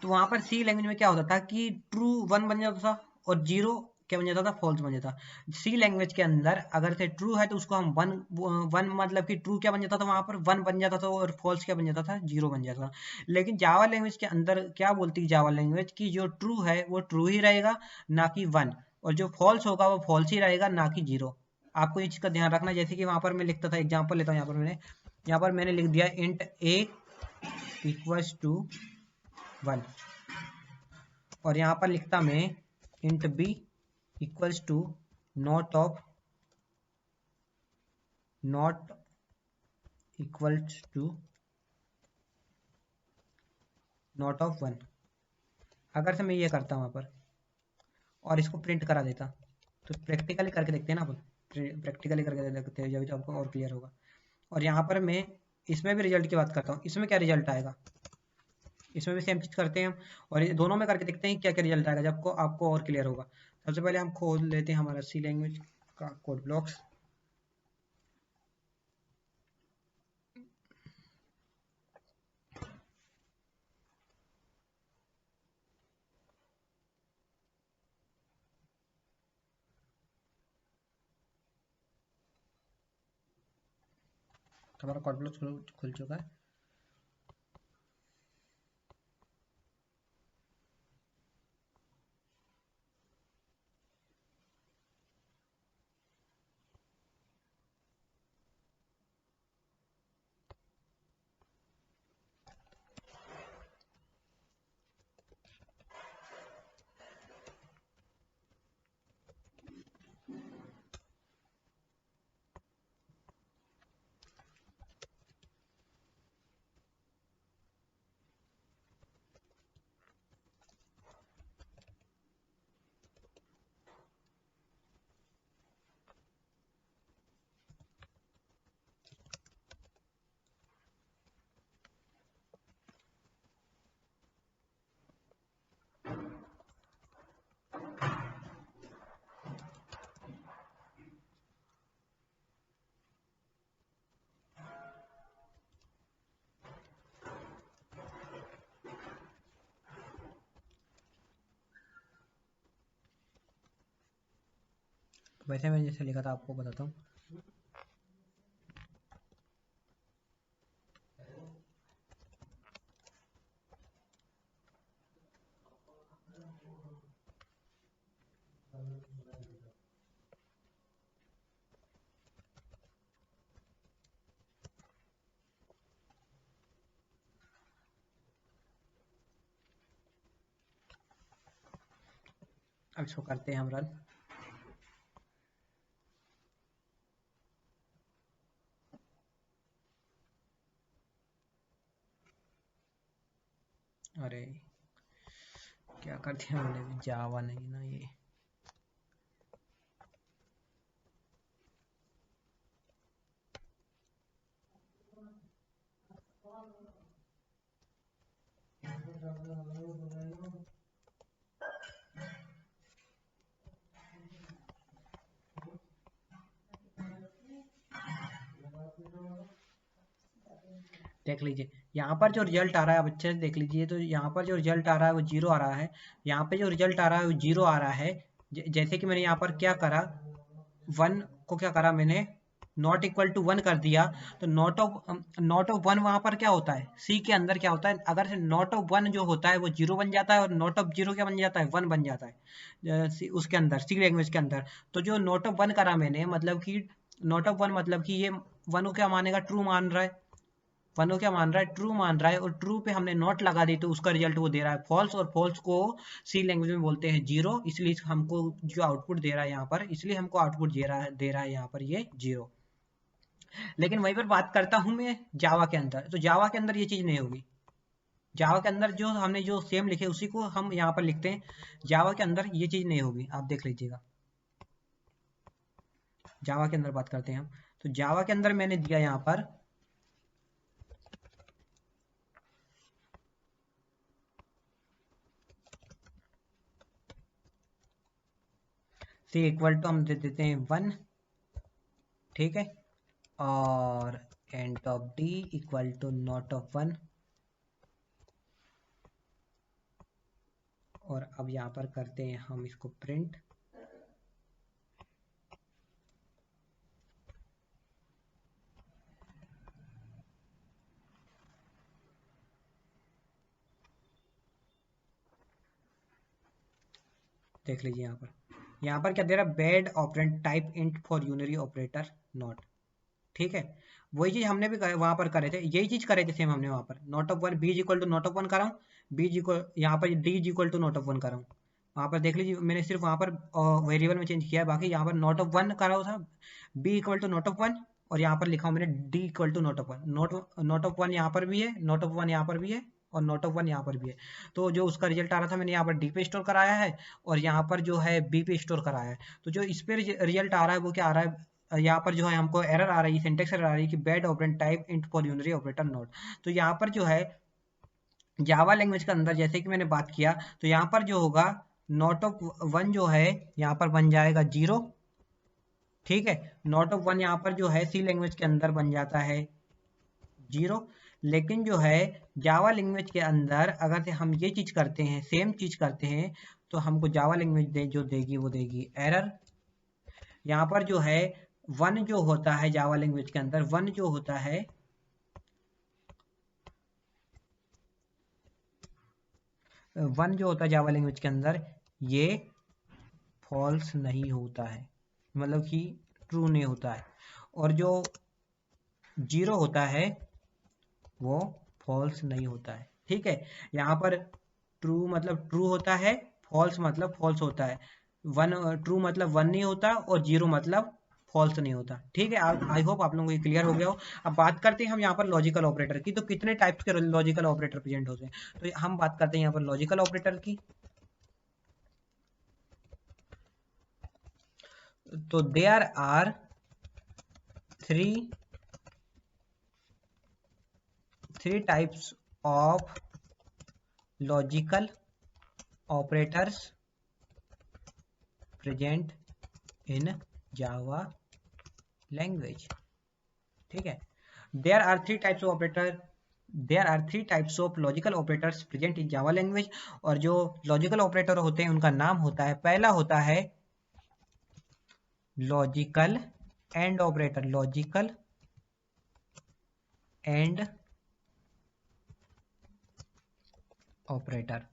तो वहां पर सी लैंग्वेज में क्या होता था कि ट्रू 1 बन जाता था और जीरो क्या बन जाता था, फॉल्स बन जाता था। सी लैंग्वेज के अंदर अगर से ट्रू है तो उसको हम वन वन मतलब कि ट्रू क्या बन जाता था, वहां पर 1 बन जाता था, और फॉल्स क्या बन जाता था, 0 बन जाता था। लेकिन जावा लैंग्वेज के अंदर क्या बोलती है जावा लैंग्वेज की, जो ट्रू है वो ट्रू ही रहेगा ना कि 1, और जो फॉल्स होगा वो फॉल्स ही रहेगा ना कि 0। आपको इस चीज का ध्यान रखना। जैसे कि वहां पर मैं लिखता था, एग्जाम्पल लेता हूँ, यहाँ पर मैंने लिख दिया इंट ए इक्वल्स टू 1, और यहाँ पर लिखता मैं int B equals to not of not equals to not of 1। अगर से मैं ये करता हूँ यहाँ पर और इसको प्रिंट करा देता, तो प्रैक्टिकली करके देखते हैं ना अपन, प्रैक्टिकली करके देखते हैं जब आपको और क्लियर होगा। और यहाँ पर मैं इसमें भी रिजल्ट की बात करता हूँ, इसमें क्या रिजल्ट आएगा, इसमें भी सेम चीज करते हैं हम, और ये दोनों में करके देखते हैं क्या क्या रिजल्ट आएगा, जब आपको और क्लियर होगा। सबसे पहले हम खोल लेते हैं हमारा सी लैंग्वेज का कोड ब्लॉक्स। हमारा कोड ब्लॉक्स खुल चुका है। वैसे मैंने जैसे लिखा था आपको बताता हूँ। अब इसको करते हैं हम रन। अरे क्या कर दिया मैंने, जावा नहीं ना ये। देख लीजिए यहाँ पर जो रिजल्ट आ रहा है, आप अच्छे से देख लीजिए, तो यहाँ पर जो रिजल्ट आ रहा है वो 0 आ रहा है। यहाँ पे जो रिजल्ट आ रहा है वो 0 आ रहा है। जैसे कि मैंने यहाँ पर क्या करा, 1 को क्या करा मैंने, नॉट इक्वल टू 1 कर दिया। तो नॉट ऑफ 1 वहां पर क्या होता है, सी के अंदर क्या होता है, अगर से नॉट ऑफ 1 जो होता है वो 0 बन जाता है, और नॉट ऑफ 0 क्या बन जाता है, 1 बन जाता है उसके अंदर, सी लैंग्वेज के अंदर। तो जो नॉट ऑफ 1 करा मैंने, मतलब कि नॉट ऑफ 1 मतलब कि ये 1 को क्या मानेगा, ट्रू मान रहा है। 1 को क्या मान रहा है, ट्रू मान रहा है, और ट्रू पे हमने नॉट लगा दी तो उसका रिजल्ट वो दे रहा है फॉल्स, और फॉल्स को सी लैंग्वेज में बोलते हैं 0। इसलिए हमको जो आउटपुट दे रहा है यहाँ पर, इसलिए हमको आउटपुट दे रहा है यहाँ पर ये 0। लेकिन वहीं पर बात करता हूं मैं जावा के अंदर, तो जावा के अंदर ये चीज नहीं होगी। जावा के अंदर जो हमने जो सेम लिखे उसी को हम यहाँ पर लिखते हैं। जावा के अंदर ये चीज नहीं होगी, आप देख लीजिएगा। जावा के अंदर बात करते हैं हम, तो जावा के अंदर मैंने दिया यहाँ पर सी इक्वल टू हम दे देते हैं 1, ठीक है, और and of D equal to not of 1। और अब यहाँ पर करते हैं हम इसको प्रिंट। देख लीजिए यहाँ पर क्या दे रहा है, bad operand type int for unary operator not, ठीक है। वही चीज हमने भी वहां पर करे थे, यही चीज करे थे सेम हमने वहां पर, not of 1 B equal to not of 1 कर रहा हूँ, बी इक्वल यहाँ पर D equal to not of 1 कर रहा हूँ। वहां पर देख लीजिए मैंने सिर्फ वहां पर वेरिएबल में चेंज किया है, बाकी यहाँ पर नॉट ऑफ 1 कर रहा था, B equal to not of 1, और यहाँ पर लिखा हूँ मैंने D equal to not of 1। Not of 1 यहाँ पर भी है, नॉट ऑफ 1 यहाँ पर भी है, और नॉट ऑफ 1 यहाँ पर भी है। तो जो उसका रिजल्ट आ रहा था मैंने यहाँ पर डी पे स्टोर कराया है, और यहाँ पर जो है बी पे स्टोर कराया है। तो जो इस पे रिजल्ट आ रहा है वो क्या आ रहा है, यहाँ पर जो है हमको एरर आ रही है, सिंटेक्स एरर आ रही है कि bad operand type int for unary operator not. तो यहाँ पर जो है जावा लैंग्वेज के अंदर जैसे कि मैंने बात किया, तो यहाँ पर जो होगा नॉट ऑफ 1 जो है यहाँ पर बन जाएगा 0, ठीक है। नॉट ऑफ 1 यहाँ पर जो है सी लैंग्वेज के अंदर बन जाता है 0। लेकिन जो है जावा लैंग्वेज के अंदर अगर से हम ये चीज करते हैं, सेम चीज करते हैं, तो हमको जावा लैंग्वेज जो देगी वो देगी एरर। यहाँ पर जो है 1 जो होता है जावा लैंग्वेज के अंदर, 1 जो होता है, 1 जो होता है जावा लैंग्वेज के अंदर, ये फॉल्स नहीं होता है, मतलब कि ट्रू नहीं होता है। और जो 0 होता है वो फॉल्स नहीं होता है, ठीक है। यहाँ पर ट्रू मतलब ट्रू होता है, फॉल्स मतलब फॉल्स होता है। 1 ट्रू मतलब 1 नहीं होता, और 0 मतलब फॉल्स नहीं होता, ठीक है। आई होप आप लोगों को क्लियर हो गया हो। अब बात करते हैं हम यहाँ पर लॉजिकल ऑपरेटर की, तो कितने टाइप्स के लॉजिकल ऑपरेटर प्रेजेंट होते हैं, तो हम बात करते हैं यहाँ पर लॉजिकल ऑपरेटर की। तो there are three types of logical operators present in Java language, ठीक है। There are three types of operator, there are three types of logical operators present in Java language. और जो लॉजिकल ऑपरेटर होते हैं उनका नाम होता है, पहला होता है logical and operator, logical and operator.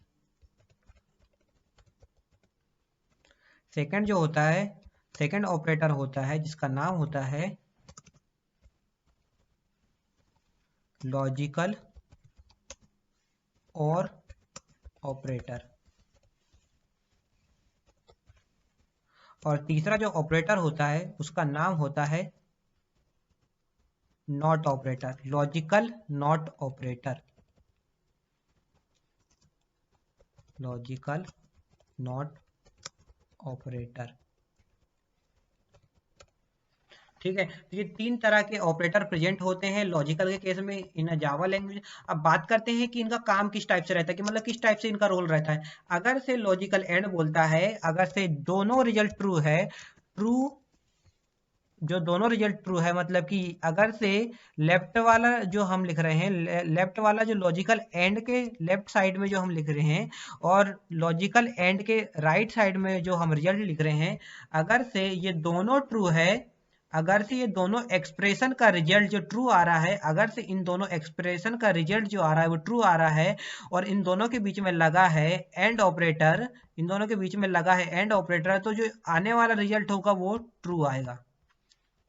Second जो होता है, सेकंड ऑपरेटर होता है जिसका नाम होता है लॉजिकल और ऑपरेटर। और तीसरा जो ऑपरेटर होता है उसका नाम होता है not operator, logical not operator, logical not operator. ठीक है, तो ये तीन तरह के ऑपरेटर प्रेजेंट होते हैं लॉजिकल के केस में इन जावा लैंग्वेज। अब बात करते हैं कि इनका काम किस टाइप से रहता है, कि मतलब किस टाइप से इनका रोल रहता है। अगर से लॉजिकल एंड बोलता है, अगर से दोनों रिजल्ट ट्रू है, ट्रू जो दोनों रिजल्ट ट्रू है, मतलब कि अगर से लेफ्ट वाला जो हम लिख रहे हैं, लेफ्ट वाला जो लॉजिकल एंड के लेफ्ट साइड में जो हम लिख रहे हैं और लॉजिकल एंड के राइट साइड में जो हम रिजल्ट लिख रहे हैं, अगर से ये दोनों ट्रू है, अगर से ये दोनों एक्सप्रेशन का रिजल्ट जो ट्रू आ रहा है, अगर से इन दोनों एक्सप्रेशन का रिजल्ट जो आ रहा है वो ट्रू आ रहा है और इन दोनों के बीच में लगा है एंड ऑपरेटर, इन दोनों के बीच में लगा है एंड ऑपरेटर, तो जो आने वाला रिजल्ट होगा वो ट्रू आएगा।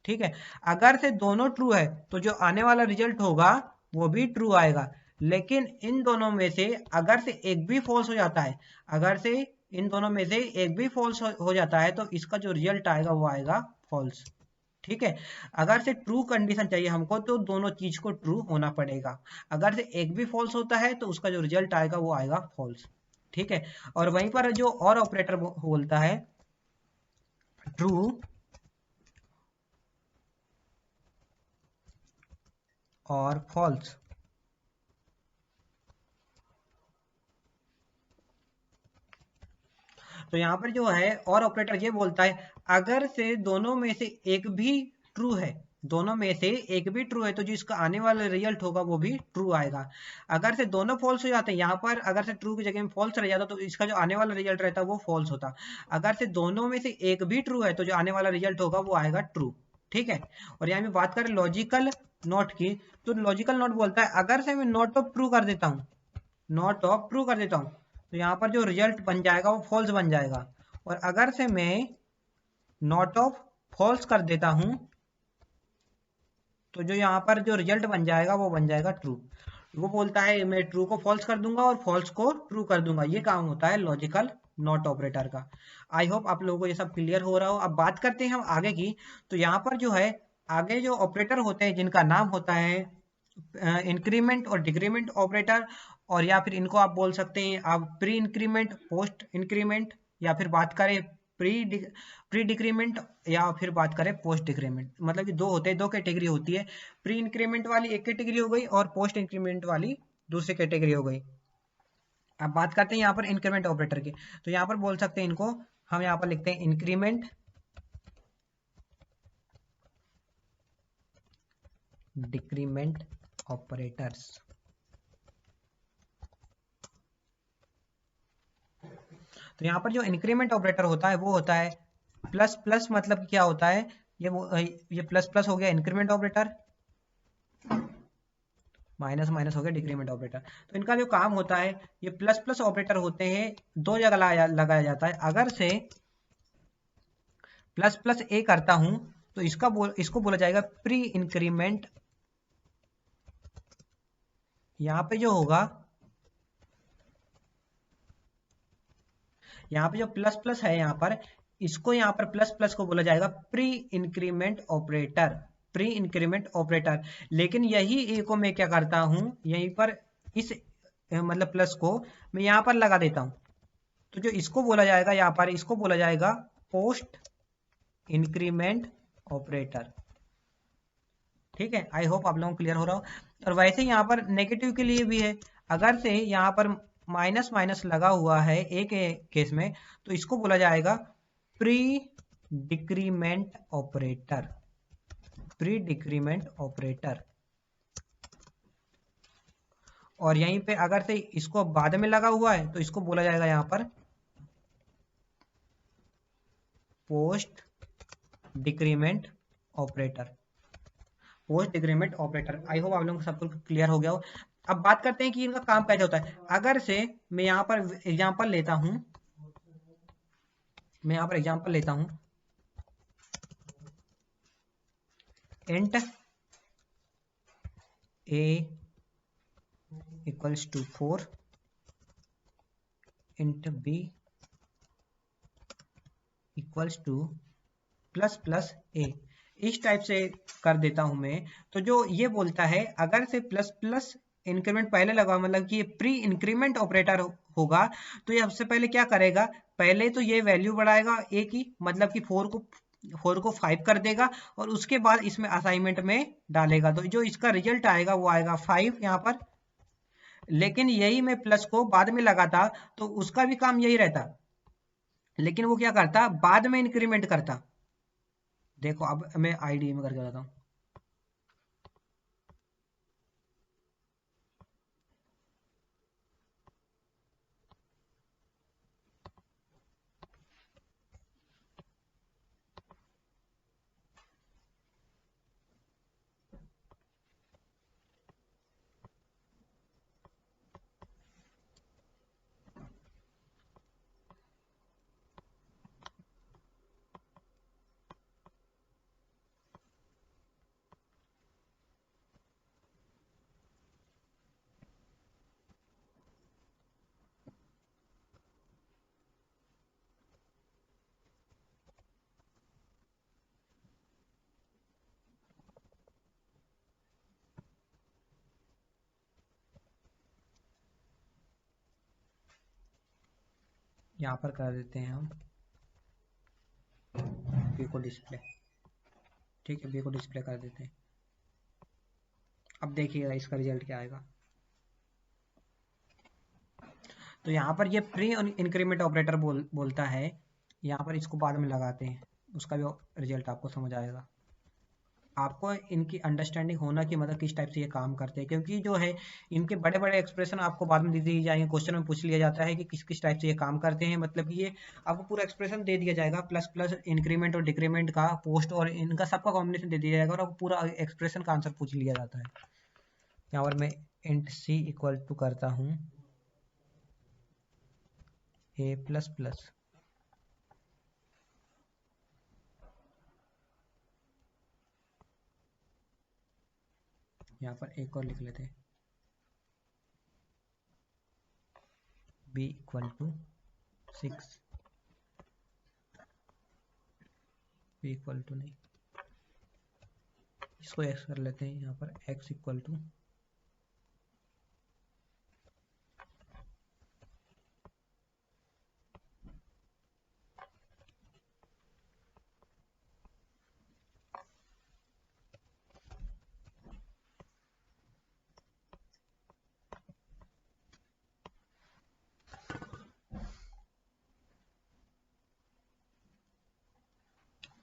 ठीक है, अगर से दोनों ट्रू है तो जो आने वाला रिजल्ट होगा वो भी ट्रू आएगा। लेकिन इन दोनों में से अगर से एक भी फॉल्स हो जाता है, अगर से इन दोनों में से एक भी फॉल्स हो जाता है तो इसका जो रिजल्ट आएगा वो आएगा फॉल्स। ठीक है, अगर से ट्रू कंडीशन चाहिए हमको तो दोनों चीज को ट्रू होना पड़ेगा। अगर से एक भी फॉल्स होता है तो उसका जो रिजल्ट आएगा वो आएगा फॉल्स। ठीक है, और वहीं पर जो और ऑपरेटर बोलता है ट्रू और फॉल्स। तो यहाँ पर जो है और ऑपरेटर ये बोलता है अगर से दोनों में से एक भी ट्रू है, दोनों में से एक भी ट्रू है तो जो इसका आने वाला रिजल्ट होगा वो भी ट्रू आएगा। अगर से दोनों फॉल्स हो जाते हैं, यहाँ पर अगर से ट्रू की जगह में फॉल्स रह जाता तो इसका जो आने वाला रिजल्ट रहता वो फॉल्स होता। अगर से दोनों में से एक भी ट्रू है तो जो आने वाला रिजल्ट होगा वो आएगा ट्रू। ठीक है, और यहाँ पे बात करें लॉजिकल नॉट की, तो लॉजिकल नॉट बोलता है अगर से मैं नॉट ऑफ ट्रू कर देता हूँ, नॉट ऑफ ट्रू कर देता हूँ तो यहाँ पर जो रिजल्ट बन जाएगा वो फॉल्स बन जाएगा। और अगर से मैं नॉट ऑफ फॉल्स कर देता हूं तो जो यहाँ पर जो रिजल्ट बन जाएगा वो बन जाएगा ट्रू। वो बोलता है मैं ट्रू को फॉल्स कर दूंगा और फॉल्स को ट्रू कर दूंगा। ये काम होता है लॉजिकल नॉट ऑपरेटर का। आई होप आप लोगों को ये सब क्लियर हो रहा हो। अब बात करते हैं हम आगे की। तो यहाँ पर जो है आगे जो ऑपरेटर होते हैं जिनका नाम होता है इंक्रीमेंट और डिक्रीमेंट ऑपरेटर, और या फिर इनको आप बोल सकते हैं आप प्री इंक्रीमेंट, पोस्ट इंक्रीमेंट, या फिर बात करें प्री डिक्रीमेंट, या फिर बात करें पोस्ट डिक्रीमेंट। मतलब कि दो होते हैं, दो कैटेगरी होती है। प्री इंक्रीमेंट वाली एक कैटेगरी हो गई और पोस्ट इंक्रीमेंट वाली दूसरी कैटेगरी हो गई। अब बात करते हैं यहाँ पर इंक्रीमेंट ऑपरेटर की। तो यहाँ पर बोल सकते हैं इनको, हम यहाँ पर लिखते हैं इंक्रीमेंट डिक्रीमेंट ऑपरेटर्स। तो यहाँ पर जो इंक्रीमेंट ऑपरेटर होता है वो होता है प्लस प्लस, मतलब क्या होता है ये प्लस प्लस हो गया इंक्रीमेंट ऑपरेटर, माइनस माइनस हो गया डिक्रीमेंट ऑपरेटर। तो इनका जो काम होता है, ये प्लस प्लस ऑपरेटर होते हैं, दो जगह लगाया जाता है। अगर से प्लस प्लस ए करता हूं तो इसको बोला जाएगा प्री इंक्रीमेंट। यहाँ पे जो होगा, यहाँ पे जो प्लस प्लस है यहाँ पर, इसको यहाँ पर प्लस प्लस को बोला जाएगा pre increment operator, pre increment operator. लेकिन यही ए को मैं क्या करता हूं, यहीं पर इस मतलब प्लस को मैं यहाँ पर लगा देता हूं, तो जो इसको बोला जाएगा यहाँ पर, इसको बोला जाएगा पोस्ट इंक्रीमेंट ऑपरेटर। ठीक है, आई होप आप लोगों को क्लियर हो रहा हो। और वैसे यहाँ पर नेगेटिव के लिए भी है। अगर से यहाँ पर माइनस माइनस लगा हुआ है एक केस में तो इसको बोला जाएगा pre decrement operator, pre decrement operator. और यहीं पे अगर से इसको बाद में लगा हुआ है तो इसको बोला जाएगा यहाँ पर post decrement operator, post decrement operator. I hope आप लोगों को सबको क्लियर हो गया हो। अब बात करते हैं कि इनका काम कैसे होता है। अगर से मैं यहाँ पर एग्जांपल लेता हूँ, मैं यहाँ पर एग्जांपल लेता हूँ, int a equals to 4, int b equals to plus plus a, इस टाइप से कर देता हूं मैं। तो जो ये बोलता है अगर से प्लस प्लस इंक्रीमेंट पहले लगा, मतलब कि ये प्री इंक्रीमेंट ऑपरेटर होगा, तो ये सबसे पहले क्या करेगा, पहले तो ये वैल्यू बढ़ाएगा ए की, मतलब कि 4 को 5 कर देगा, और उसके बाद इसमें असाइनमेंट में डालेगा, तो जो इसका रिजल्ट आएगा वो आएगा 5 यहाँ पर। लेकिन यही मैं प्लस को बाद में लगाता तो उसका भी काम यही रहता, लेकिन वो क्या करता, बाद में इंक्रीमेंट करता। देखो अब मैं आईडी में करके बताता हूँ। यहाँ पर कर देते हैं हम बी को डिस्प्ले, ठीक है, बी को डिस्प्ले कर देते हैं। अब देखिएगा इसका रिजल्ट क्या आएगा। तो यहाँ पर ये प्री इंक्रीमेंट ऑपरेटर बोलता है, यहाँ पर इसको बाद में लगाते हैं, उसका भी रिजल्ट आपको समझ आएगा। आपको इनकी अंडरस्टैंडिंग होना कि मतलब किस टाइप से ये काम करते हैं, क्योंकि जो है इनके बड़े बड़े एक्सप्रेशन आपको बाद में दे दिए जाएंगे, क्वेश्चन में पूछ लिया जाता है कि किस किस टाइप से ये काम करते हैं, मतलब कि ये आपको पूरा एक्सप्रेशन दे दिया जाएगा, प्लस प्लस इंक्रीमेंट और डिक्रीमेंट का, पोस्ट और इनका सबका कॉम्बिनेशन दे दिया जाएगा, और आपको पूरा एक्सप्रेशन का आंसर पूछ लिया जाता है। यहाँ पर मैं इंट सी इक्वल टू करता हूँ ए प्लस प्लस, यहाँ पर एक और लिख लेते हैं, B equal to 6, B equal to नहीं, इसको एक्स कर लेते हैं, यहाँ पर एक्स इक्वल टू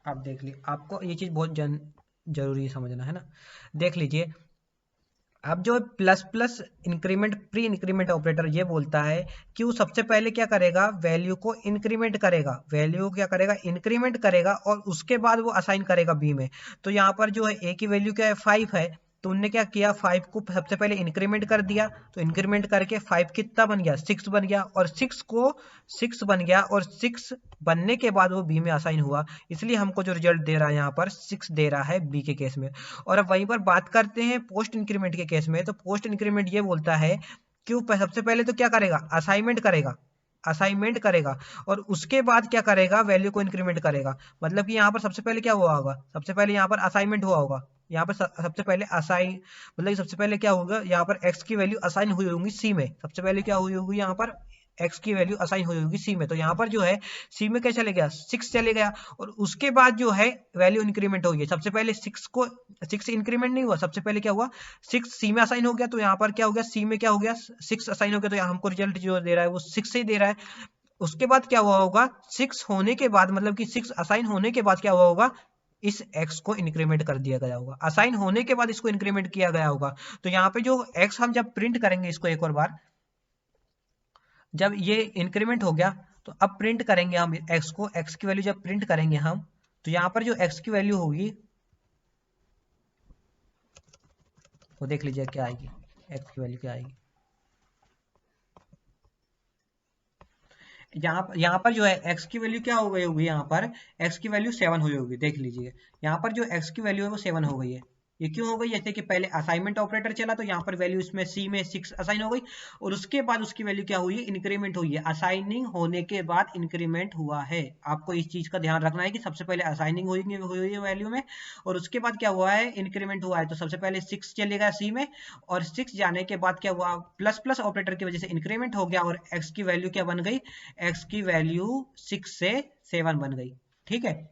आप देख लीजिए, आपको ये चीज बहुत जरूरी समझना है ना। देख लीजिए, अब जो plus plus increment pre increment operator ये बोलता है कि वो सबसे पहले क्या करेगा, वैल्यू को इंक्रीमेंट करेगा, वैल्यू क्या करेगा, इंक्रीमेंट करेगा, और उसके बाद वो असाइन करेगा बी में। तो यहाँ पर जो है ए की वैल्यू क्या है, 5 है, तो उनने क्या किया, 5 को सबसे पहले इंक्रीमेंट कर दिया, तो इंक्रीमेंट करके 5 कितना बन गया, 6 बन गया, और 6 बन गया, और 6 बनने के बाद वो बी में असाइन हुआ, इसलिए हमको जो रिजल्ट दे रहा है यहाँ पर 6 दे रहा है बी के केस में। और अब वहीं पर बात करते हैं पोस्ट इंक्रीमेंट के केस में, तो पोस्ट इंक्रीमेंट ये बोलता है कि वो सबसे पहले तो क्या करेगा, असाइनमेंट करेगा, और उसके बाद क्या करेगा, वैल्यू को इंक्रीमेंट करेगा। मतलब कि यहाँ पर सबसे पहले क्या हुआ होगा, सबसे पहले यहाँ पर असाइनमेंट हुआ होगा, यहाँ पर सबसे पहले असाइन, मतलब सबसे पहले क्या होगा, यहाँ पर x की वैल्यू असाइन हुई होगी सी में, सबसे पहले क्या हुई होगी, यहाँ पर x की वैल्यू असाइन हुई होगी सी में, तो यहाँ पर जो है सी में क्या चले गया, 6 चले गया, और उसके बाद जो है वैल्यू इंक्रीमेंट होगी। सबसे पहले 6 इंक्रीमेंट नहीं हुआ, सबसे पहले क्या हुआ, 6 सी में असाइन हो गया, तो यहाँ पर क्या हो गया, सी में क्या हो गया, 6 असाइन हो गया, तो यहाँ हमको रिजल्ट जो दे रहा है वो 6 से ही दे रहा है। उसके बाद क्या हुआ होगा, 6 होने के बाद, मतलब कि 6 असाइन होने के बाद क्या हुआ होगा, इस x को इंक्रीमेंट कर दिया गया होगा, असाइन होने के बाद इसको इंक्रीमेंट किया गया होगा। तो यहाँ पे जो x हम जब प्रिंट करेंगे इसको एक और बार, जब ये इंक्रीमेंट हो गया, तो अब प्रिंट करेंगे हम x को, x की वैल्यू जब प्रिंट करेंगे हम, तो यहाँ पर जो x की वैल्यू होगी वो देख लीजिए क्या आएगी, x की वैल्यू क्या आएगी। यहाँ पर जो है x की वैल्यू क्या हो गई होगी, यहाँ पर x की वैल्यू 7 हो गई होगी, देख लीजिए यहाँ पर जो x की वैल्यू है वो 7 हो गई है। ये क्यों हो गई, जैसे कि पहले असाइनमेंट ऑपरेटर चला तो यहाँ पर वैल्यू इसमें c में 6 असाइन हो गई और उसके बाद उसकी वैल्यू क्या हुई है, इंक्रीमेंट हुई है। असाइनिंग होने के बाद इंक्रीमेंट हुआ है, आपको इस चीज का ध्यान रखना है कि सबसे पहले असाइनिंग हुई है वैल्यू में और उसके बाद क्या हुआ है, इंक्रीमेंट हुआ है। तो सबसे पहले 6 चलेगा c में और 6 जाने के बाद क्या हुआ, प्लस प्लस ऑपरेटर की वजह से इंक्रीमेंट हो गया और x की वैल्यू क्या बन गई, x की वैल्यू 6 से 7 बन गई। ठीक है,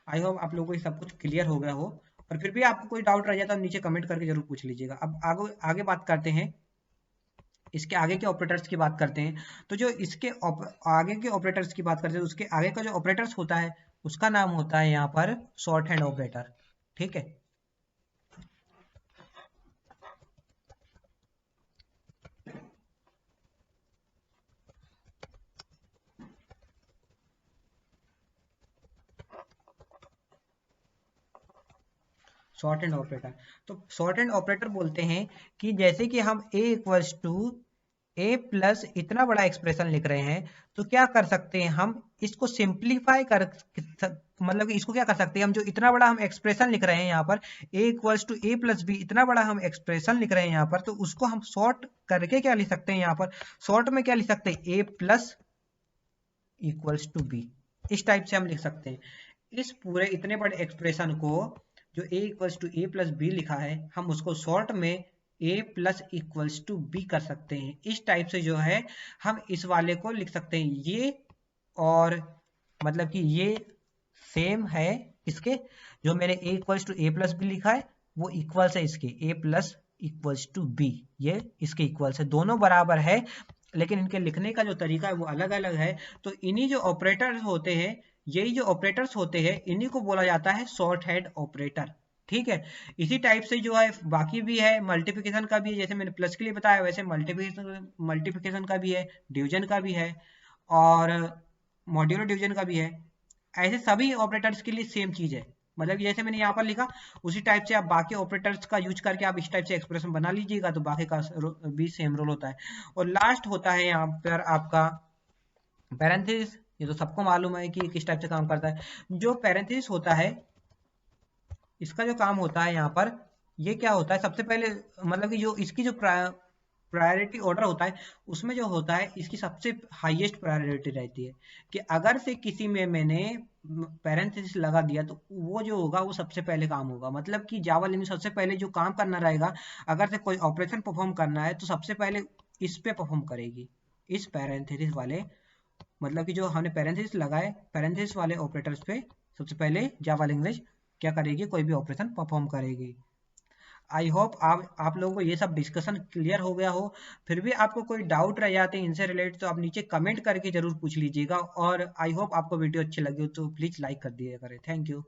आई होप आप लोगों को सब कुछ क्लियर हो गया हो, और फिर भी आपको कोई डाउट रह जाए तो नीचे कमेंट करके जरूर पूछ लीजिएगा। अब आगे आगे बात करते हैं, इसके आगे के ऑपरेटर्स की बात करते हैं। तो जो इसके आगे के ऑपरेटर्स की बात करते हैं तो उसके आगे का जो ऑपरेटर्स होता है उसका नाम होता है यहाँ पर शॉर्ट हैंड ऑपरेटर। ठीक है, शॉर्ट हैंड ऑपरेटर, तो शॉर्ट हैंड ऑपरेटर बोलते हैं कि जैसे कि हम a equals to A plus इतना बड़ा एक्सप्रेशन लिख रहे हैं तो क्या कर सकते हैं हम इसको सिंप्लीफाई कर, मतलब कि इसको क्या कर सकते हैं हम, जो इतना बड़ा हम एक्सप्रेशन लिख रहे हैं यहाँ पर a equals to A plus B, इतना बड़ा हम एक्सप्रेशन लिख रहे हैं यहाँ पर, तो उसको हम शॉर्ट करके क्या लिख सकते हैं, यहाँ पर शॉर्ट में क्या लिख सकते हैं, a plus equals to B, इस टाइप से हम लिख सकते हैं। इस पूरे इतने बड़े एक्सप्रेशन को जो a equals to A plus B लिखा है हम उसको शॉर्ट में a plus equals to B कर सकते हैं। इस टाइप से जो है हम इस वाले को लिख सकते हैं ये, और मतलब कि ये सेम है इसके, जो मैंने a equals to A plus B लिखा है वो इक्वल्स है इसके a plus equals to B, ये इसके इक्वल्स है, दोनों बराबर है लेकिन इनके लिखने का जो तरीका है वो अलग अलग है। तो इन्हीं जो ऑपरेटर्स होते हैं, यही जो ऑपरेटर्स होते हैं इन्हीं को बोला जाता है शॉर्ट हैंड ऑपरेटर। ठीक है, इसी टाइप से जो है बाकी भी है, मल्टीप्लिकेशन का भी है, जैसे मैंने प्लस के लिए बताया वैसे मल्टीप्लिकेशन का भी है, डिवीजन का भी है और मॉड्यूलर डिवीजन का भी है। ऐसे सभी ऑपरेटर्स के लिए सेम चीज है, मतलब जैसे मैंने यहाँ पर लिखा उसी टाइप से आप बाकी ऑपरेटर्स का यूज करके आप इस टाइप से एक्सप्रेशन बना लीजिएगा तो बाकी का भी सेम रोल होता है। और लास्ट होता है यहाँ पर आपका पैरेंथेसिस, ये तो सबको मालूम है कि किस टाइप से काम करता है। जो पैरेंथेसिस होता है इसका जो काम होता है यहाँ पर, ये क्या होता है, सबसे पहले मतलब कि जो इसकी जो प्रायोरिटी ऑर्डर होता है उसमें जो होता है इसकी सबसे हाईएस्ट प्रायोरिटी रहती है कि अगर से किसी में मैंने पैरेंथेसिस लगा दिया तो वो जो होगा वो सबसे पहले काम होगा। मतलब कि जावा लैंग्वेज सबसे पहले जो काम करना रहेगा, अगर से कोई ऑपरेशन परफॉर्म करना है तो सबसे पहले इस पे परफॉर्म करेगी, इस पैरेंथेसिस वाले, मतलब कि जो हमने पैरेंथेसिस लगाए पैरेंथेसिस वाले ऑपरेटर्स पे सबसे पहले जावा लैंग्वेज क्या करेगी, कोई भी ऑपरेशन परफॉर्म करेगी। आई होप आप लोगों को ये सब डिस्कशन क्लियर हो गया हो। फिर भी आपको कोई डाउट रह जाते हैं इनसे रिलेटेड तो आप नीचे कमेंट करके जरूर पूछ लीजिएगा, और आई होप आपको वीडियो अच्छी लगी हो तो प्लीज लाइक कर दिया करें। Thank you.